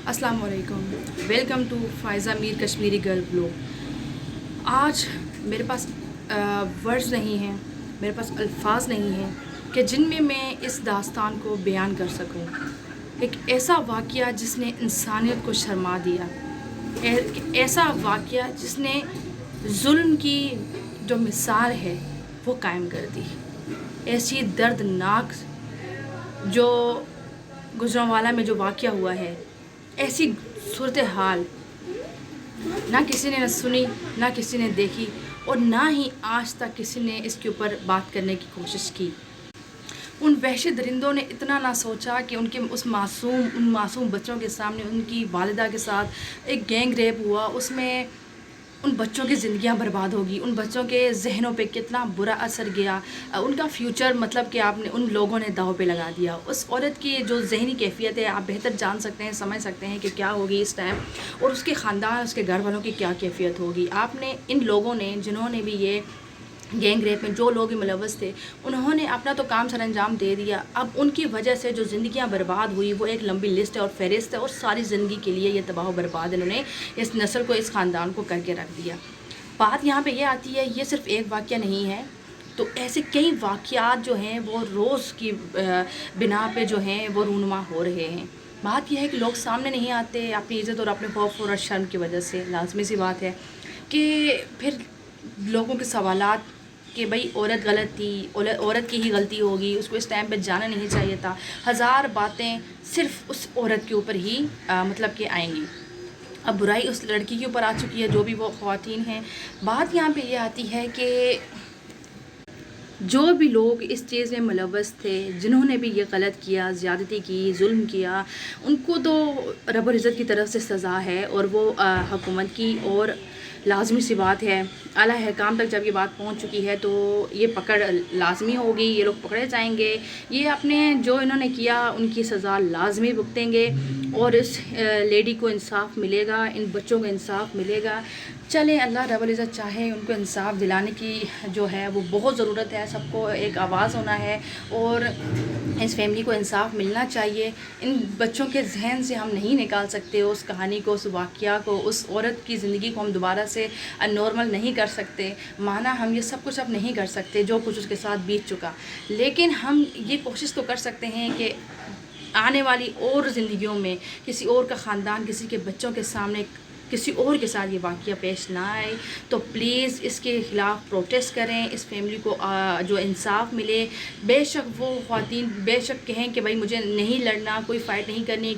अस्सलाम वालेकुम, welcome to Faiza Mir Kashmiri girl blog. आज मेरे पास वर्ड्स नहीं हैं, मेरे पास अल्फाज नहीं हैं कि जिनमें मैं इस दास्तान को बयान कर सकूं। एक ऐसा वाक़या जिसने इंसानियत को शर्मा दिया, ऐसा वाक़या जिसने जुल्म की जो मिसाल है वो कायम कर दी। ऐसी दर्दनाक जो गुजरांवाला में जो वाक़या हुआ है, ऐसी सूरत हाल ना किसी ने सुनी, ना किसी ने देखी और ना ही आज तक किसी ने इसके ऊपर बात करने की कोशिश की। उन वहशी दरिंदों ने इतना ना सोचा कि उन मासूम बच्चों के सामने उनकी वालिदा के साथ एक गैंग रेप हुआ, उसमें उन बच्चों की ज़िंदगियां बर्बाद होगी, उन बच्चों के जहनों पे कितना बुरा असर गया, उनका फ्यूचर मतलब कि आपने उन लोगों ने दाव पे लगा दिया। उस औरत की जो जहनी कैफियत है आप बेहतर जान सकते हैं, समझ सकते हैं कि क्या होगी इस टाइम, और उसके ख़ानदान, उसके घर वालों की क्या कैफियत होगी। आपने इन लोगों ने, जिन्होंने भी ये गैंग रेप में जो लोग मुलव्वस थे, उन्होंने अपना तो काम सर अंजाम दे दिया। अब उनकी वजह से जो ज़िंदगियां बर्बाद हुई वो एक लंबी लिस्ट है और फहरिस्त है, और सारी ज़िंदगी के लिए ये तबाह बर्बाद इन्होंने इस नस्ल को, इस ख़ानदान को करके रख दिया। बात यहाँ पे ये आती है, ये सिर्फ़ एक वाक़या नहीं है, तो ऐसे कई वाक़यात जो हैं वो रोज़ की बिना पे जो हैं वो रूनुमा हो रहे हैं। बात यह है कि लोग सामने नहीं आते अपनी इज़्ज़त और अपने खौफ और शर्म की वजह से। लाजमी सी बात है कि फिर लोगों के सवालात कि भाई औरत गलत थी, औरत की ही गलती होगी, उसको इस टाइम पे जाना नहीं चाहिए था, हज़ार बातें सिर्फ़ उस औरत के ऊपर ही मतलब कि आएंगी। अब बुराई उस लड़की के ऊपर आ चुकी है, जो भी वो ख़वातीन हैं। बात यहाँ पे ये आती है कि जो भी लोग इस चीज़ में मुलव्वस थे, जिन्होंने भी ये गलत किया, ज़्यादती की, जुल्म किया, उनको तो रब्बुल इज़्ज़त की तरफ से सज़ा है, और वो हुकूमत की, और लाजमी सी बात है आला हकाम तक जब ये बात पहुंच चुकी है तो ये पकड़ लाजमी होगी, ये लोग पकड़े जाएंगे, ये अपने जो इन्होंने किया उनकी सज़ा लाजमी भुगतेंगे, और इस लेडी को इंसाफ मिलेगा, इन बच्चों को इंसाफ मिलेगा। चलें, अल्लाह रब्बुल इज़्ज़त चाहे उनको इंसाफ दिलाने की जो है वो बहुत ज़रूरत है, सबको एक आवाज़ होना है और इस फैमिली को इंसाफ मिलना चाहिए। इन बच्चों के जहन से हम नहीं निकाल सकते उस कहानी को, उस वाक़या को, उस औरत की ज़िंदगी को हम दोबारा से नॉर्मल नहीं कर सकते। माना हम ये सब कुछ अब नहीं कर सकते जो कुछ उसके साथ बीत चुका, लेकिन हम ये कोशिश तो कर सकते हैं कि आने वाली और ज़िंदगियों में किसी और का ख़ानदान, किसी के बच्चों के सामने किसी और के साथ ये वाक़या पेश ना आए। तो प्लीज़ इसके ख़िलाफ़ प्रोटेस्ट करें, इस फैमिली को जो इंसाफ मिले। बेशक वो ख़वातीन बेशक कहें कि भाई मुझे नहीं लड़ना, कोई फ़ाइट नहीं करनी,